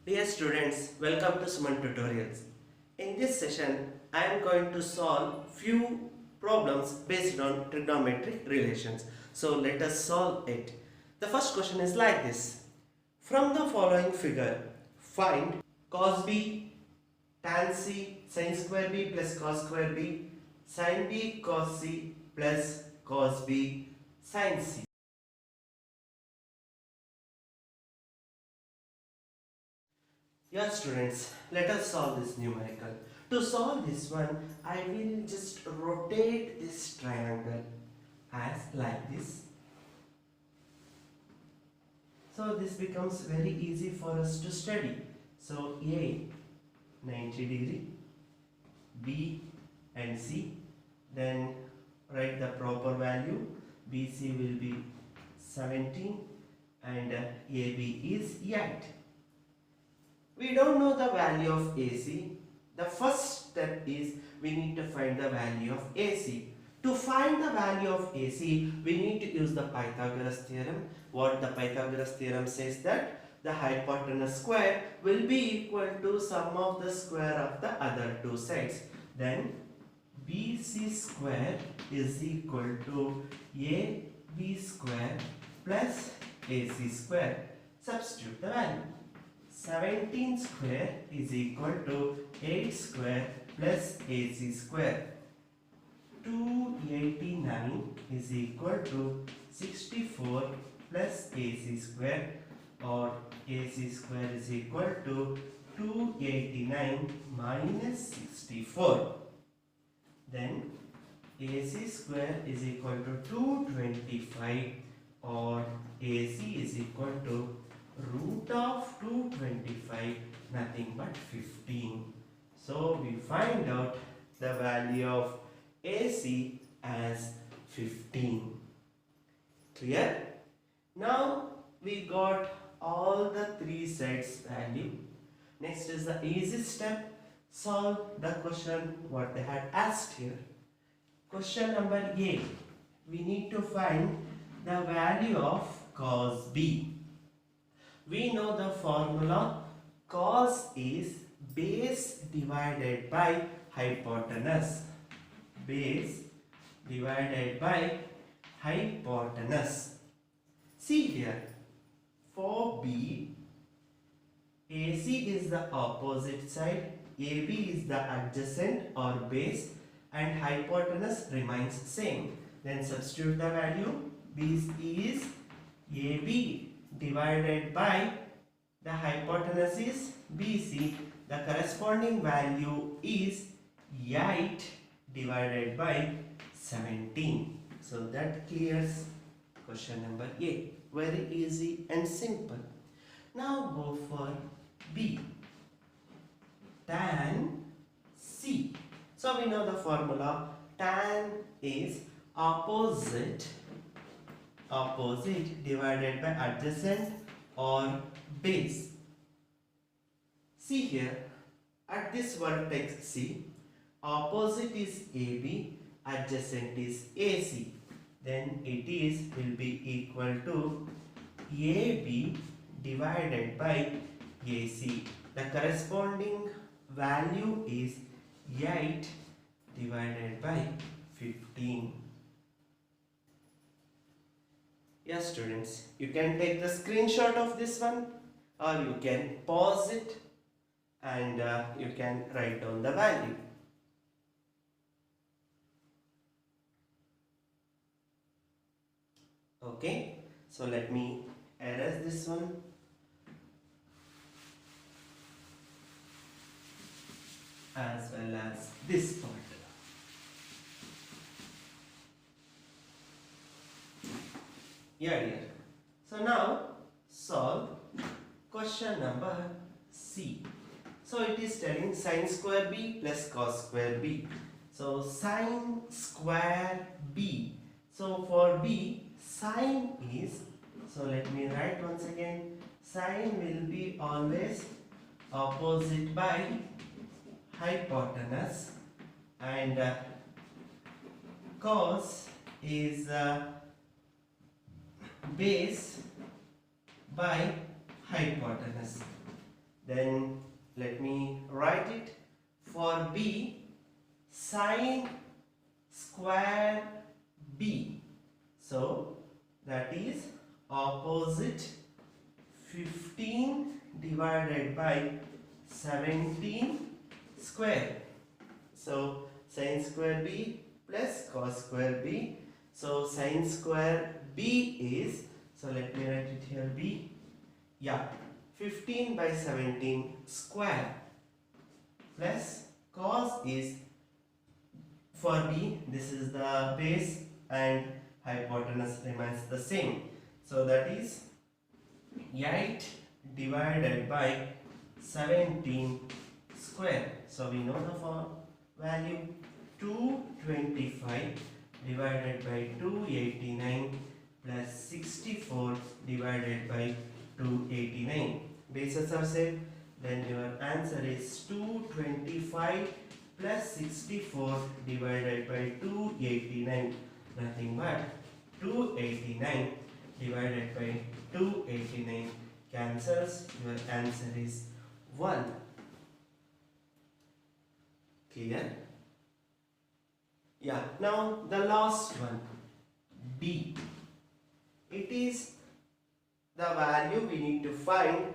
Dear students, welcome to Sumanth Tutorials. In this session, I am going to solve few problems based on trigonometric relations. So let us solve it. The first question is like this. From the following figure, find cos B, tan C, sin square B plus cos square B, sin B cos C plus cos B sin C. Yes students, let us solve this numerical. To solve this one, I will just rotate this triangle as like this. So this becomes very easy for us to study. So A 90 degree, B and C, then write the proper value. BC will be 17 and AB is 8. We don't know the value of AC. The first step is we need to find the value of AC. To find the value of AC, we need to use the Pythagoras theorem. What the Pythagoras theorem says that the hypotenuse square will be equal to sum of the square of the other two sides. Then BC square is equal to AB square plus AC square. Substitute the value. 17 square is equal to 8 square plus AC square. 289 is equal to 64 plus AC square, or AC square is equal to 289 minus 64. Then AC square is equal to 225, or AC is equal to root of 225, nothing but 15. So we find out the value of AC as 15. Clear? Now we got all the three sides value. Next is the easy step. Solve the question what they had asked here. Question number A. We need to find the value of cos B. We know the formula. Cos is base divided by hypotenuse. Base divided by hypotenuse. See here, for B, AC is the opposite side, AB is the adjacent or base, and hypotenuse remains same. Then substitute the value. B is AB divided by the hypotenuse is BC. The corresponding value is 8 divided by 17. So that clears question number A. Very easy and simple. Now go for B. Tan C. So we know the formula. Tan is opposite divided by adjacent or base. See here, at this vertex C, opposite is AB, adjacent is AC. Then it will be equal to AB divided by AC. The corresponding value is 8 divided by 15. Yes students, you can take the screenshot of this one, or you can pause it and you can write down the value. Okay, so let me erase this one. As well as this part. Yeah dear. So now solve question number C. So it is telling sin square B plus cos square B. So sin square B. So for B, sin is, so let me write once again, sin will be always opposite by hypotenuse, and cos is base by hypotenuse. Then let me write it. For B, sine square B. So that is opposite 15 divided by 17 square. So sine square B plus cos square B. So sine square B is, so let me write it here, B. Yeah, 15 by 17 square plus cos is, for B, this is the base and hypotenuse remains the same. So that is 8 divided by 17 square. So we know the value 225 divided by 289 plus 64 divided by 289. Bases are same. Then your answer is 225 plus 64 divided by 289. Nothing but 289 divided by 289 cancels. Your answer is 1. Clear? Yeah. Now the last one, B. It is the value we need to find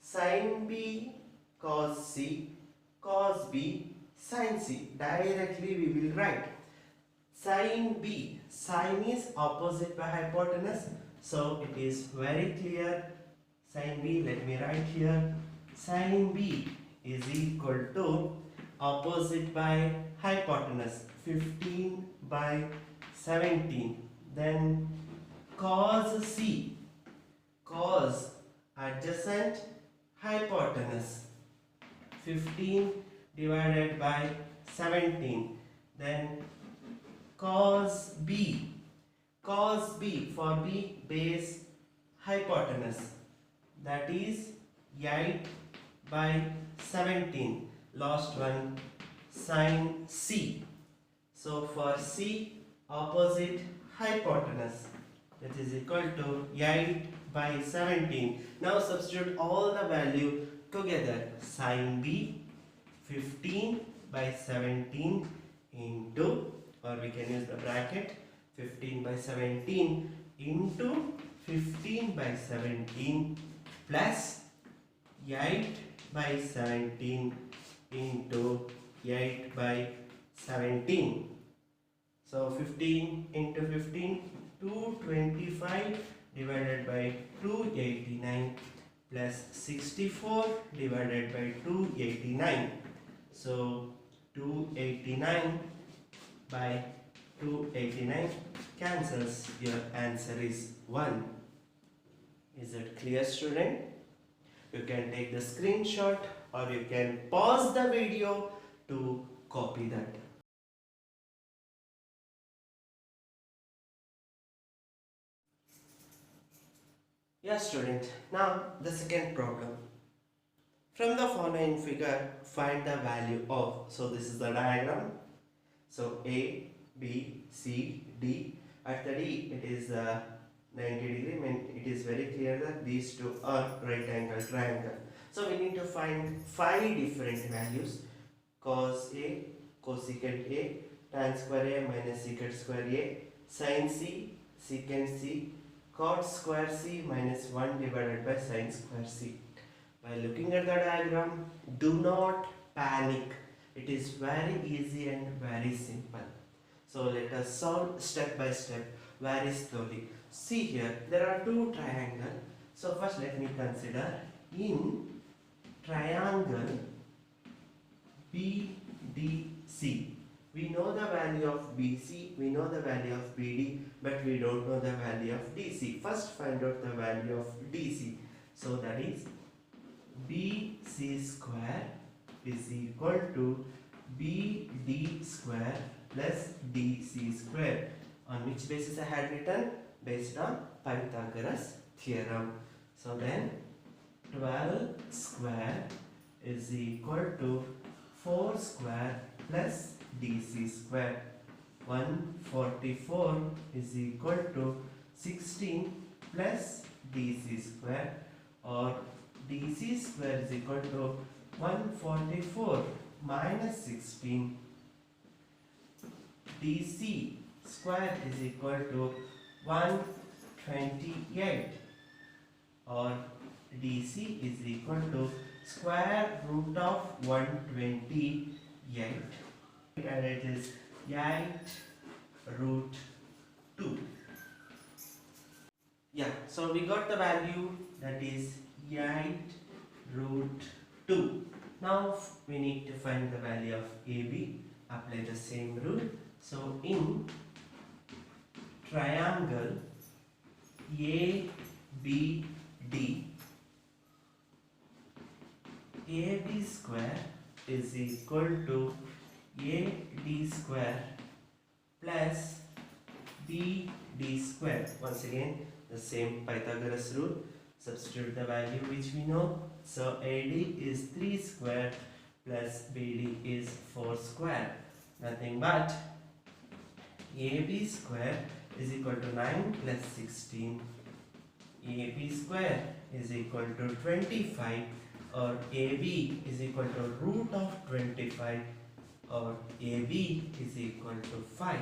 sin B cos C cos B sin C. Directly we will write sin B. Sin is opposite by hypotenuse, so it is very clear. Sin B, let me write here, sin B is equal to opposite by hypotenuse 15 by 17. Then cos C, cos adjacent hypotenuse 15 divided by 17. Then cos B, cos B, for B base hypotenuse, that is 8 by 17. Last one, sin C. So for C, opposite hypotenuse, that is equal to 8 by 17. Now substitute all the value together. Sin B 15 by 17 into, or we can use the bracket, 15 by 17 into 15 by 17 plus 8 by 17 into 8 by 17. So 15 into 15, 225 divided by 289 plus 64 divided by 289. So 289 by 289 cancels. Your answer is 1. Is it clear, student? You can take the screenshot or you can pause the video to copy that. Yes, student. Now the second problem. From the following figure, find the value of. So this is the diagram. So A, B, C, D. At the D, it is 90 degree. I mean, it is very clear that these two are right angle triangle. So we need to find 5 different values. Cos A, cosecant A, tan square A minus secant square A, sin C, secant C, cot square C minus 1 divided by sin square C. By looking at the diagram, do not panic. It is very easy and very simple. So let us solve step by step very slowly. See here, there are 2 triangles. So first let me consider in triangle BDC. We know the value of BC, we know the value of BD, but we don't know the value of DC. First find out the value of DC. So that is BC square is equal to BD square plus DC square. On which basis I had written? Based on Pythagoras theorem. So then 12 square is equal to 4 square plus DC square. 144 is equal to 16 plus DC square, or DC square is equal to 144 minus 16. DC square is equal to 128, or DC is equal to square root of 128, and it is 8 root 2. Yeah, so we got the value, that is 8 root 2. Now we need to find the value of AB. Apply the same rule. So in triangle ABD, AB square is equal to AD square plus BD square. Once again, the same Pythagoras rule. Substitute the value which we know. So AD is 3 square plus BD is 4 square. Nothing but AB square is equal to 9 plus 16. AB square is equal to 25, or AB is equal to root of 25, or AB is equal to 5.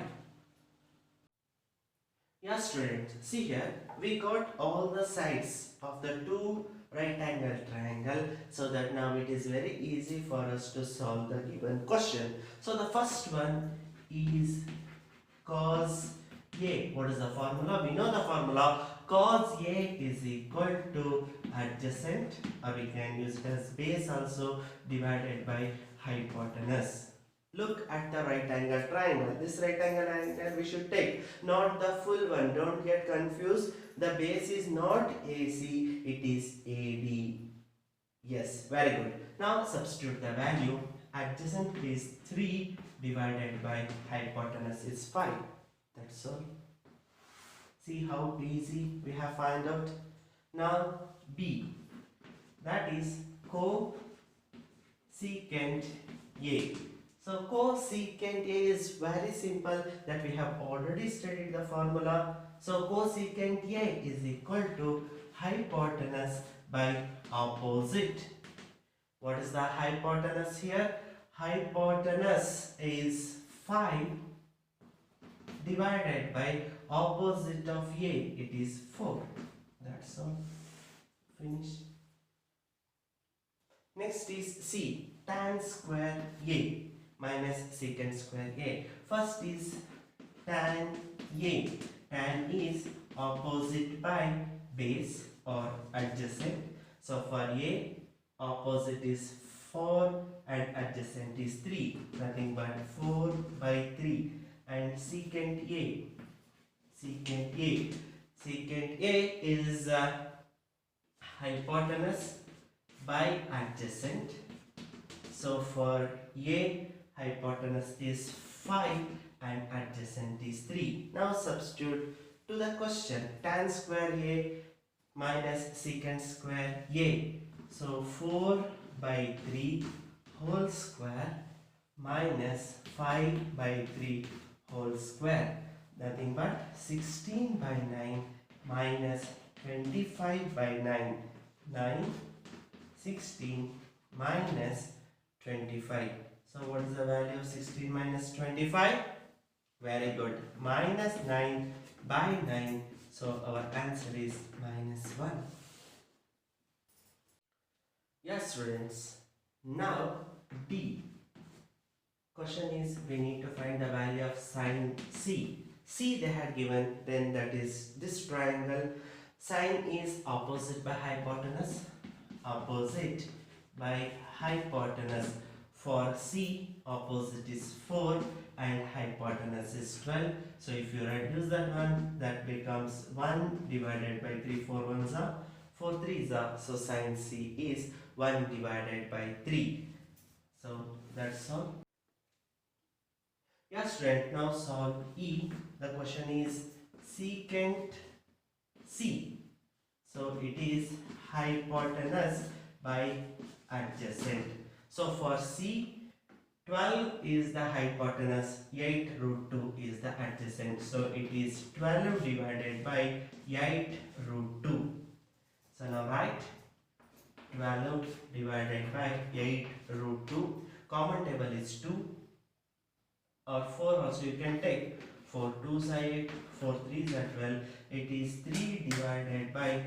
Yeah, students, see here, we got all the sides of the two right angle triangle, so that now it is very easy for us to solve the given question. So the first one is cos A. What is the formula? We know the formula. Cos A is equal to adjacent, or we can use it as base also, divided by hypotenuse. Look at the right angle triangle. This right angle triangle we should take, not the full one. Don't get confused. The base is not AC, it is AD. Yes, very good. Now substitute the value. Adjacent is 3 divided by hypotenuse is 5. That's all. See how easy we have found out. Now B, that is cosecant A. So cosecant A is very simple, that we have already studied the formula. So cosecant A is equal to hypotenuse by opposite. What is the hypotenuse here? Hypotenuse is 5 divided by opposite of A, it is 4. That's all. Finish. Next is C, tan square A minus secant square A. First is tan A. Tan is opposite by base or adjacent. So for A, opposite is 4 and adjacent is 3. Nothing but 4 by 3. And secant A. Secant A. Secant A is hypotenuse by adjacent. So for A, hypotenuse is 5 and adjacent is 3. Now substitute to the question. Tan square A minus secant square A. So 4 by 3 whole square minus 5 by 3 whole square. Nothing but 16 by 9 minus 25 by 9. 9, 16 minus 25. So what is the value of 16 minus 25? Very good. Minus 9 by 9. So our answer is minus 1. Yes, students. Now D. Question is, we need to find the value of sine C. C they had given, then that is this triangle. Sine is opposite by hypotenuse. Opposite by hypotenuse. For C, opposite is 4 and hypotenuse is 12. So if you reduce that one, that becomes 1 divided by 3. 4 ones are 4 3s are. So sine C is 1 divided by 3. So that's all. Yeah, student, now solve E. The question is secant C. So it is hypotenuse by adjacent. So for C, 12 is the hypotenuse, 8 root 2 is the adjacent. So it is 12 divided by 8 root 2. So now write 12 divided by 8 root 2. Common table is 2 or 4 also you can take. 4 2s are 8, 4 3s are 12. It is 3 divided by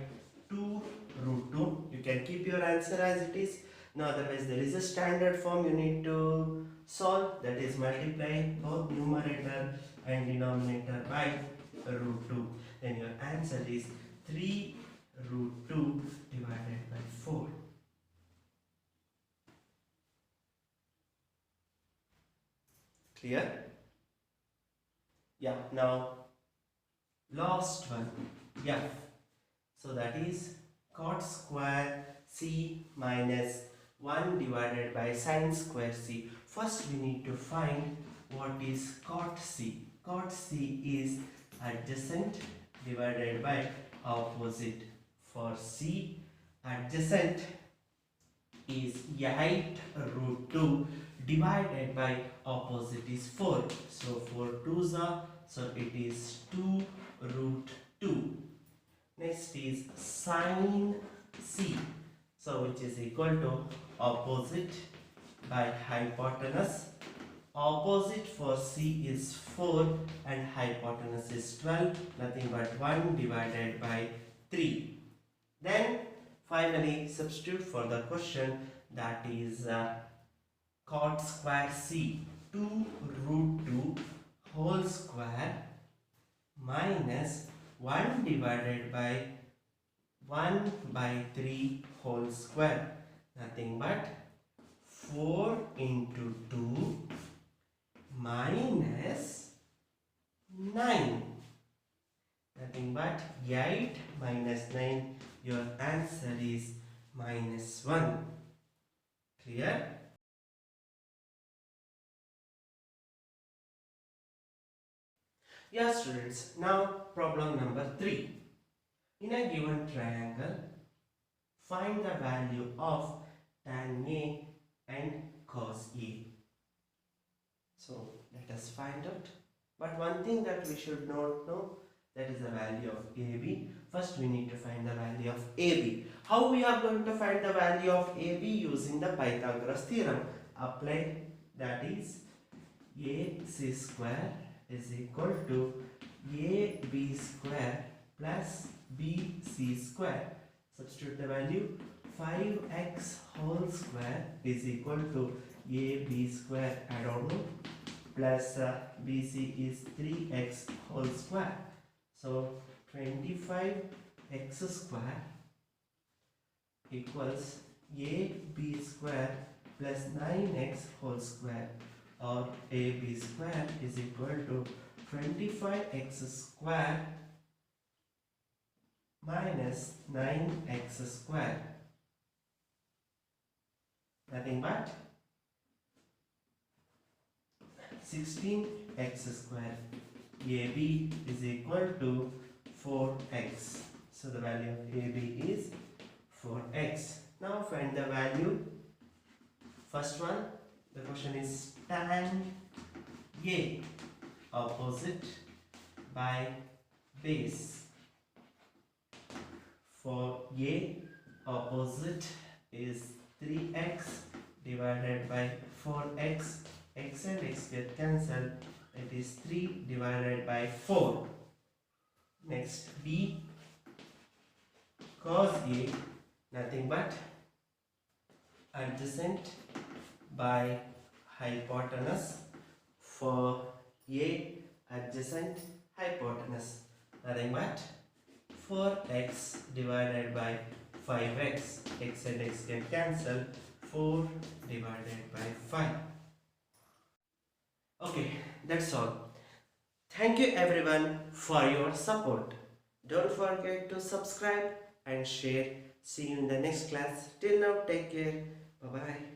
2 root 2. You can keep your answer as it is. Now otherwise there is a standard form you need to solve, that is multiply both numerator and denominator by root 2. Then your answer is 3 root 2 divided by 4. Clear? Yeah, now last one, f. So that is cot square c minus 1 divided by sine square c. First we need to find what is cot c. Cot c is adjacent divided by opposite. For c, adjacent is 8 root 2 divided by opposite is 4. So 4 2s are, so it is 2 root 2. Next is sine c. So which is equal to opposite by hypotenuse. Opposite for c is 4 and hypotenuse is 12, nothing but 1 divided by 3. Then finally substitute for the question, that is cot square c, 2 root 2 whole square minus 1 divided by 1 by 3 whole square, nothing but 4 into 2 minus 9, nothing but 8 minus 9. Your answer is minus 1. Clear? Yeah students, now problem number 3. In a given triangle, find the value of tan A and cos A. So let us find out. But one thing that we should not know, that is the value of AB. First we need to find the value of AB. How we are going to find the value of AB? Using the Pythagoras theorem. Apply, that is AC square is equal to AB square plus BC square. Substitute the value. 5x whole square is equal to AB square, I don't know, plus BC is 3x whole square. So 25x square equals AB square plus 9x whole square, or AB square is equal to 25x square minus 9x square, nothing but 16x square. AB is equal to 4x. So the value of AB is 4x. Now find the value. First one, the question is tan A, opposite by base. For A, opposite is 3x divided by 4x. X and x get cancelled. It is 3 divided by 4. Next, B, cos A, nothing but adjacent by hypotenuse. For A, adjacent, hypotenuse, nothing but 4x divided by 5x. X and x get cancelled. 4 divided by 5. Okay, that's all. Thank you everyone for your support. Don't forget to subscribe and share. See you in the next class. Till now, take care. Bye bye.